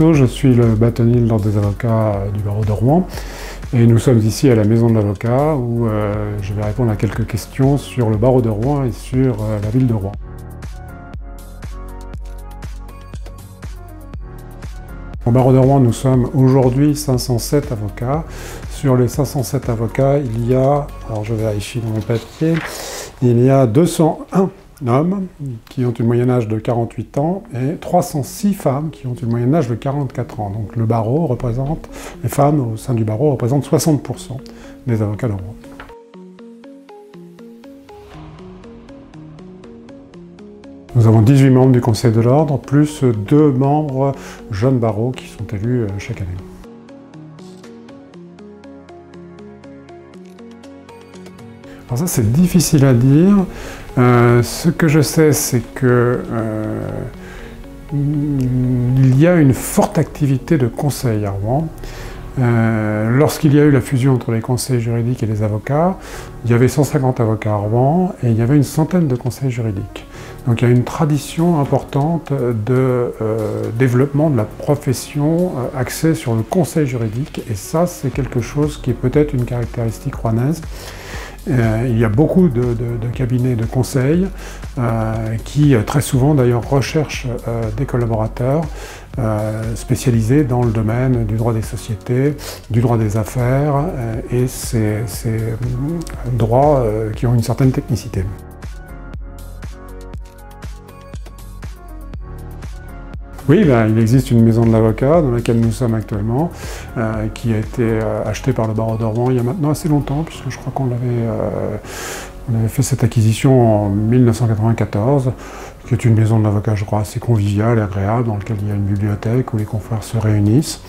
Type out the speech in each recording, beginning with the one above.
Cousteau, je suis le bâtonnier de l'Ordre des avocats du barreau de Rouen. Et nous sommes ici à la Maison de l'Avocat où je vais répondre à quelques questions sur le barreau de Rouen et sur la ville de Rouen. Au barreau de Rouen, nous sommes aujourd'hui 507 avocats. Sur les 507 avocats, il y a, alors je vérifie dans mon papier, il y a 201 hommes qui ont une moyenne âge de 48 ans et 306 femmes qui ont une moyenne âge de 44 ans. Donc le barreau représente, les femmes au sein du barreau représentent 60% des avocats de Rouen. Nous avons 18 membres du Conseil de l'Ordre, plus 2 membres jeunes barreaux qui sont élus chaque année. Alors ça, c'est difficile à dire. Ce que je sais, c'est que il y a une forte activité de conseil à Rouen. Lorsqu'il y a eu la fusion entre les conseils juridiques et les avocats, il y avait 150 avocats à Rouen et il y avait une centaine de conseils juridiques. Donc il y a une tradition importante de développement de la profession axée sur le conseil juridique, et ça, c'est quelque chose qui est peut-être une caractéristique rouennaise. Il y a beaucoup de cabinets de conseil qui, très souvent d'ailleurs, recherchent des collaborateurs spécialisés dans le domaine du droit des sociétés, du droit des affaires et ces droits qui ont une certaine technicité. Oui, il existe une maison de l'avocat dans laquelle nous sommes actuellement, qui a été achetée par le barreau de Rouen il y a maintenant assez longtemps, puisque je crois qu'on avait fait cette acquisition en 1994, qui est une maison de l'avocat, je crois, assez conviviale et agréable, dans laquelle il y a une bibliothèque où les confrères se réunissent.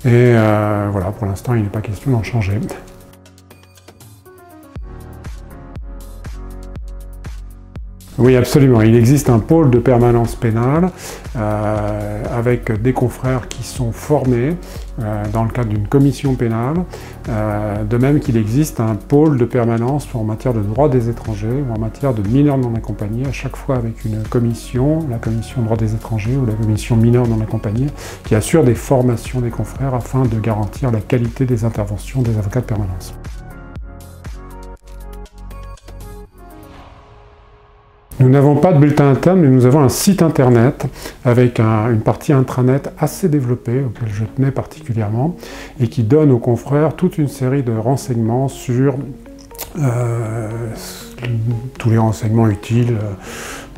Et voilà, pour l'instant, il n'est pas question d'en changer. Oui, absolument. Il existe un pôle de permanence pénale avec des confrères qui sont formés dans le cadre d'une commission pénale, de même qu'il existe un pôle de permanence en matière de droit des étrangers ou en matière de mineurs non accompagnés, à chaque fois avec une commission, la commission droit des étrangers ou la commission mineurs non accompagnés, qui assure des formations des confrères afin de garantir la qualité des interventions des avocats de permanence. Nous n'avons pas de bulletin interne, mais nous avons un site internet avec une partie intranet assez développée, auquel je tenais particulièrement, et qui donne aux confrères toute une série de renseignements sur tous les renseignements utiles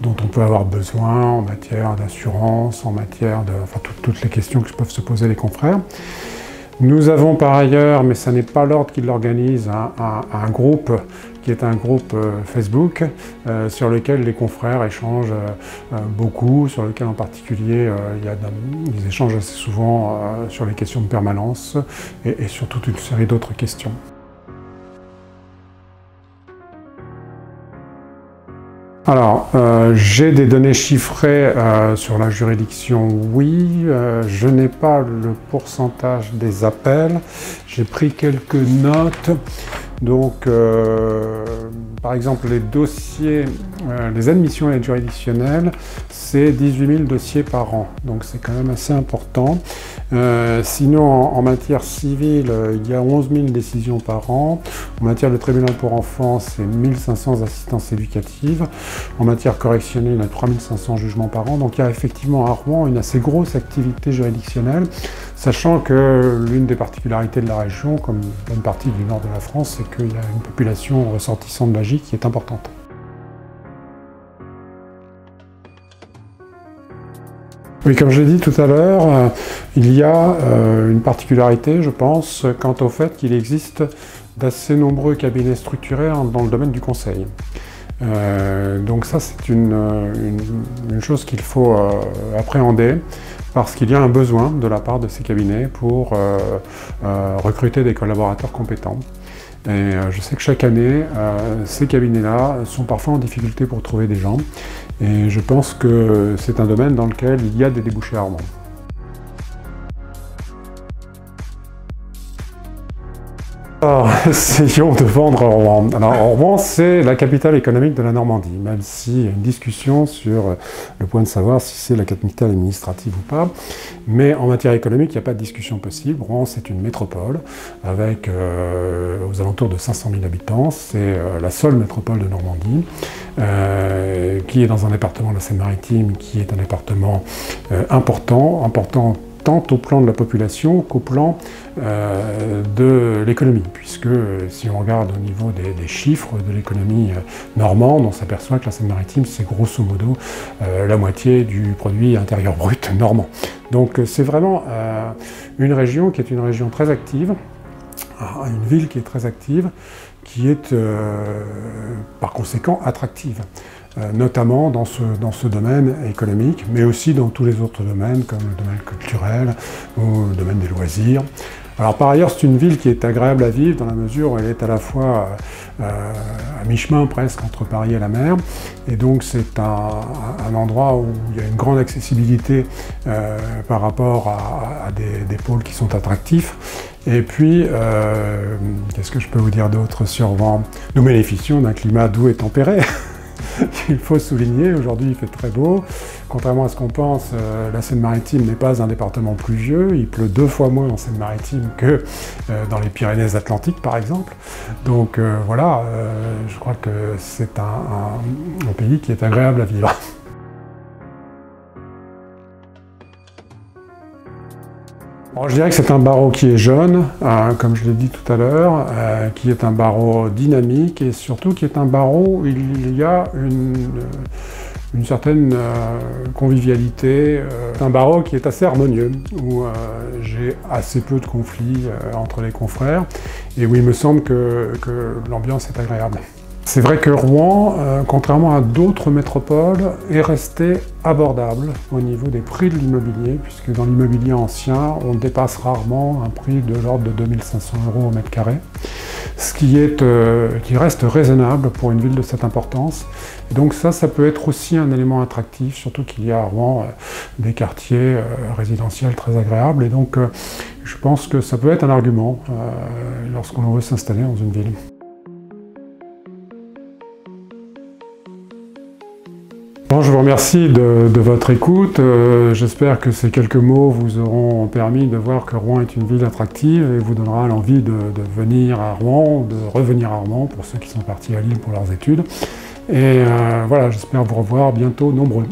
dont on peut avoir besoin en matière d'assurance, en matière de... enfin, toutes les questions que peuvent se poser les confrères. Nous avons par ailleurs, mais ce n'est pas l'ordre qui l'organise, un groupe qui est un groupe Facebook sur lequel les confrères échangent beaucoup, sur lequel en particulier ils échangent assez souvent sur les questions de permanence et sur toute une série d'autres questions. Alors, j'ai des données chiffrées sur la juridiction, oui. Je n'ai pas le pourcentage des appels. J'ai pris quelques notes. Donc, par exemple, les dossiers, les admissions à l'aide juridictionnelle, c'est 18 000 dossiers par an. Donc, c'est quand même assez important. Sinon, en matière civile, il y a 11 000 décisions par an. En matière de tribunal pour enfants, c'est 1500 assistances éducatives. En matière correctionnelle, il y a 3500 jugements par an. Donc il y a effectivement à Rouen une assez grosse activité juridictionnelle, sachant que l'une des particularités de la région, comme une bonne partie du nord de la France, c'est qu'il y a une population ressortissante de l'AJ qui est importante. Oui, comme je l'ai dit tout à l'heure, il y a une particularité, je pense, quant au fait qu'il existe d'assez nombreux cabinets structurés dans le domaine du conseil. Donc ça, c'est une chose qu'il faut appréhender, parce qu'il y a un besoin de la part de ces cabinets pour recruter des collaborateurs compétents. Et je sais que chaque année, ces cabinets-là sont parfois en difficulté pour trouver des gens. Et je pense que c'est un domaine dans lequel il y a des débouchés à Rouen. Alors, essayons de vendre Rouen. Alors, Rouen, c'est la capitale économique de la Normandie, même s'il y a une discussion sur le point de savoir si c'est la capitale administrative ou pas. Mais en matière économique, il n'y a pas de discussion possible. Rouen, c'est une métropole avec aux alentours de 500 000 habitants. C'est la seule métropole de Normandie, qui est dans un département de la Seine-Maritime, qui est un département important tant au plan de la population qu'au plan de l'économie, puisque si on regarde au niveau des chiffres de l'économie normande, on s'aperçoit que la Seine-Maritime, c'est grosso modo la moitié du produit intérieur brut normand. Donc c'est vraiment une région qui est une région très active, une ville qui est très active, qui est par conséquent attractive. Notamment dans ce domaine économique, mais aussi dans tous les autres domaines, comme le domaine culturel ou le domaine des loisirs. Alors par ailleurs, c'est une ville qui est agréable à vivre dans la mesure où elle est à la fois à mi-chemin presque entre Paris et la mer, et donc c'est un endroit où il y a une grande accessibilité par rapport à des pôles qui sont attractifs. Et puis, qu'est-ce que je peux vous dire d'autre sur Rouen? Nous bénéficions d'un climat doux et tempéré. Il faut souligner, aujourd'hui il fait très beau. Contrairement à ce qu'on pense, la Seine-Maritime n'est pas un département pluvieux. Il pleut 2 fois moins en Seine-Maritime que dans les Pyrénées-Atlantiques par exemple. Donc voilà, je crois que c'est un pays qui est agréable à vivre. Alors, je dirais que c'est un barreau qui est jeune, comme je l'ai dit tout à l'heure, qui est un barreau dynamique et surtout qui est un barreau où il y a une certaine convivialité. C'est un barreau qui est assez harmonieux, où j'ai assez peu de conflits entre les confrères et où il me semble que l'ambiance est agréable. C'est vrai que Rouen, contrairement à d'autres métropoles, est resté abordable au niveau des prix de l'immobilier, puisque dans l'immobilier ancien, on dépasse rarement un prix de l'ordre de 2 500 € au mètre carré, ce qui reste raisonnable pour une ville de cette importance. Et donc ça peut être aussi un élément attractif, surtout qu'il y a à Rouen des quartiers résidentiels très agréables, et donc je pense que ça peut être un argument lorsqu'on veut s'installer dans une ville. Bon, je vous remercie de votre écoute. J'espère que ces quelques mots vous auront permis de voir que Rouen est une ville attractive et vous donnera l'envie de venir à Rouen, de revenir à Rouen pour ceux qui sont partis à Lille pour leurs études. Et voilà, j'espère vous revoir bientôt nombreux.